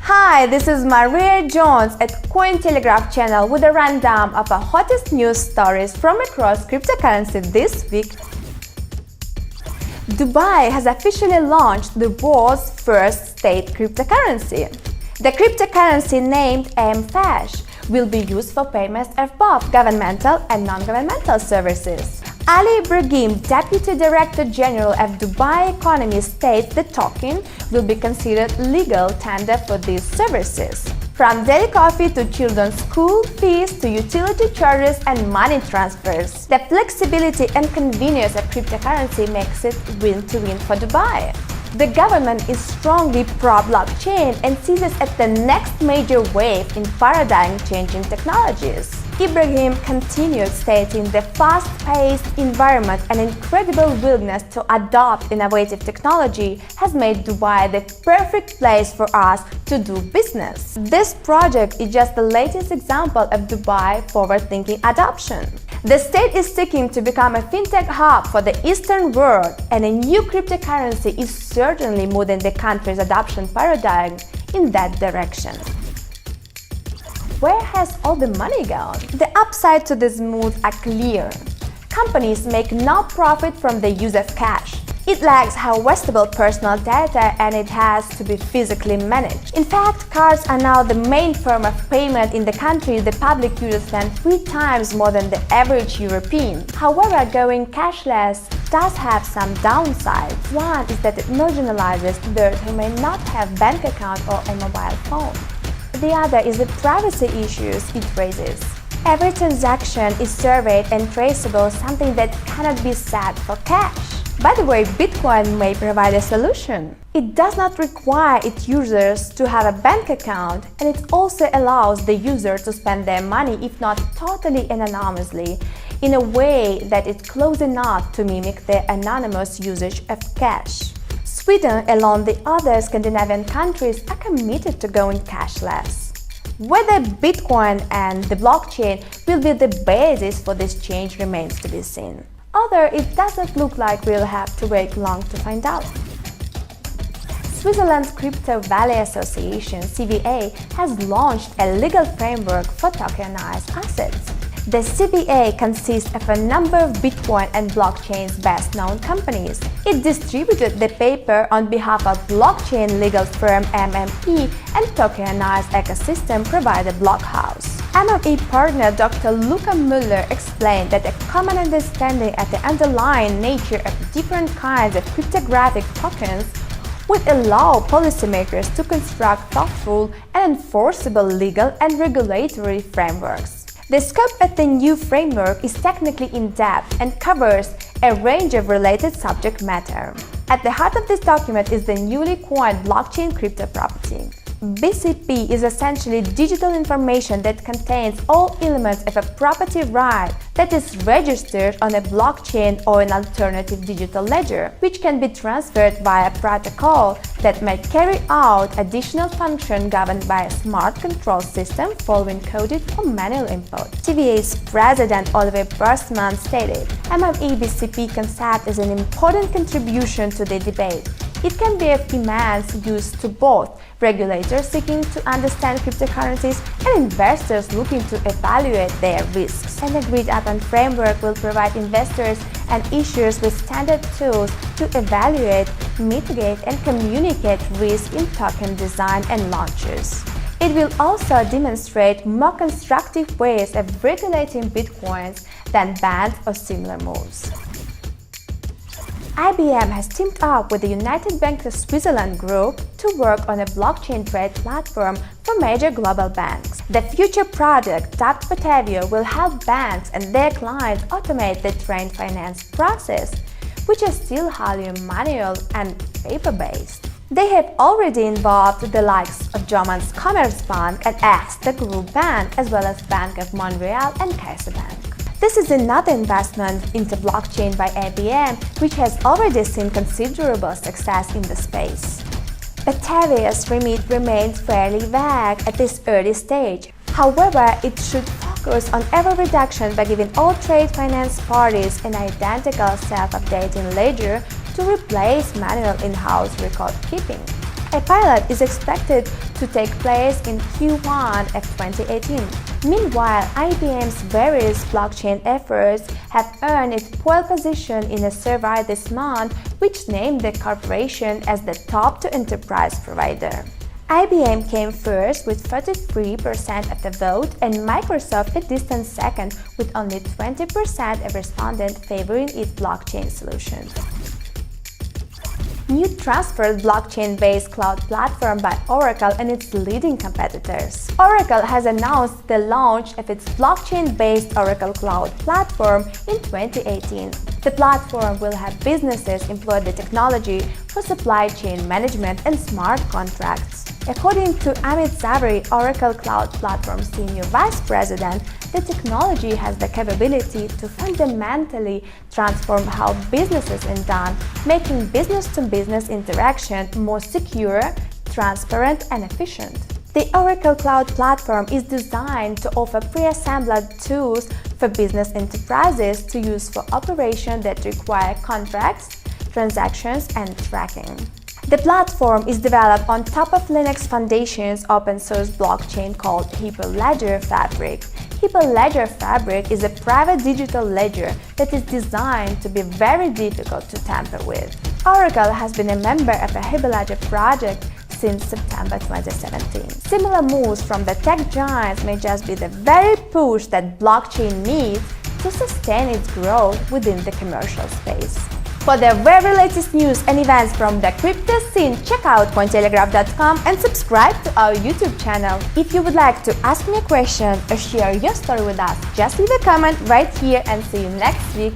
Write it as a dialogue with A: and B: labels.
A: Hi, this is Maria Jones at Cointelegraph channel with a rundown of the hottest news stories from across cryptocurrency this week. Dubai has officially launched the world's first state cryptocurrency. The cryptocurrency named mFash will be used for payments of both governmental and non-governmental services. Ali Ibrahim, Deputy Director General of Dubai Economy, states the token will be considered legal tender for these services. From daily coffee to children's school fees to utility charges and money transfers, the flexibility and convenience of cryptocurrency makes it win-to-win for Dubai. The government is strongly pro-blockchain and sees it as the next major wave in paradigm-changing technologies. Ibrahim continued, stating the fast-paced environment and incredible willingness to adopt innovative technology has made Dubai the perfect place for us to do business. This project is just the latest example of Dubai forward-thinking adoption. The state is seeking to become a fintech hub for the Eastern world, and a new cryptocurrency is certainly moving the country's adoption paradigm in that direction. Where has all the money gone? The upside to this move are clear. Companies make no profit from the use of cash. It lacks harvestable personal data and it has to be physically managed. In fact, cards are now the main form of payment in the country. The public uses them 3 times more than the average European. However, going cashless does have some downsides. One is that it marginalizes those who may not have bank account or a mobile phone. The other is the privacy issues it raises. Every transaction is surveyed and traceable, something that cannot be said for cash. By the way, Bitcoin may provide a solution. It does not require its users to have a bank account, and it also allows the user to spend their money, if not totally anonymously, in a way that is close enough to mimic the anonymous usage of cash. Sweden, along the other Scandinavian countries, are committed to going cashless. Whether Bitcoin and the blockchain will be the basis for this change remains to be seen. Although it doesn't look like we'll have to wait long to find out. Switzerland's Crypto Valley Association, CVA, has launched a legal framework for tokenized assets. The CVA consists of a number of Bitcoin and blockchain's best-known companies. It distributed the paper on behalf of blockchain legal firm MME and tokenized ecosystem provider Blockhouse. MME partner Dr. Luca Müller explained that a common understanding of the underlying nature of different kinds of cryptographic tokens would allow policymakers to construct thoughtful and enforceable legal and regulatory frameworks. The scope of the new framework is technically in-depth and covers a range of related subject matter. At the heart of this document is the newly coined blockchain crypto property. BCP is essentially digital information that contains all elements of a property right that is registered on a blockchain or an alternative digital ledger, which can be transferred via a protocol that may carry out additional function governed by a smart control system following coded or manual input. CVA's president Oliver Bursman stated, MME BCP concept is an important contribution to the debate. It can be of immense use to both regulators seeking to understand cryptocurrencies and investors looking to evaluate their risks. An agreed-upon framework will provide investors and issuers with standard tools to evaluate, mitigate, and communicate risk in token design and launches. It will also demonstrate more constructive ways of regulating Bitcoins than bans or similar moves. IBM has teamed up with the United Bank of Switzerland Group to work on a blockchain trade platform for major global banks. The future project, dubbed Batavia, will help banks and their clients automate the trade finance process, which is still highly manual and paper-based. They have already involved the likes of German's Commerzbank and Erste Group Bank, as well as Bank of Montreal and CaixaBank. This is another investment into blockchain by IBM, which has already seen considerable success in the space. Batavia's remit remains fairly vague at this early stage. However, it should focus on error reduction by giving all trade finance parties an identical self-updating ledger to replace manual in-house record keeping. A pilot is expected to take place in Q1 of 2018. Meanwhile, IBM's various blockchain efforts have earned its pole position in a survey this month, which named the corporation as the top 2 enterprise provider. IBM came first with 33% of the vote and Microsoft a distant second with only 20% of respondents favoring its blockchain solutions. New transferred blockchain-based cloud platform by Oracle and its leading competitors. Oracle has announced the launch of its blockchain-based Oracle Cloud platform in 2018. The platform will have businesses employ the technology for supply chain management and smart contracts. According to Amit Zaveri, Oracle Cloud Platform Senior Vice President, the technology has the capability to fundamentally transform how businesses are done, making business-to-business interaction more secure, transparent, and efficient. The Oracle Cloud Platform is designed to offer pre-assembled tools for business enterprises to use for operations that require contracts, transactions, and tracking. The platform is developed on top of Linux Foundation's open-source blockchain called Hyperledger Fabric. Hyperledger Fabric is a private digital ledger that is designed to be very difficult to tamper with. Oracle has been a member of a Hyperledger project since September 2017. Similar moves from the tech giants may just be the very push that blockchain needs to sustain its growth within the commercial space. For the very latest news and events from the crypto scene, check out Cointelegraph.com and subscribe to our YouTube channel. If you would like to ask me a question or share your story with us, just leave a comment right here and see you next week.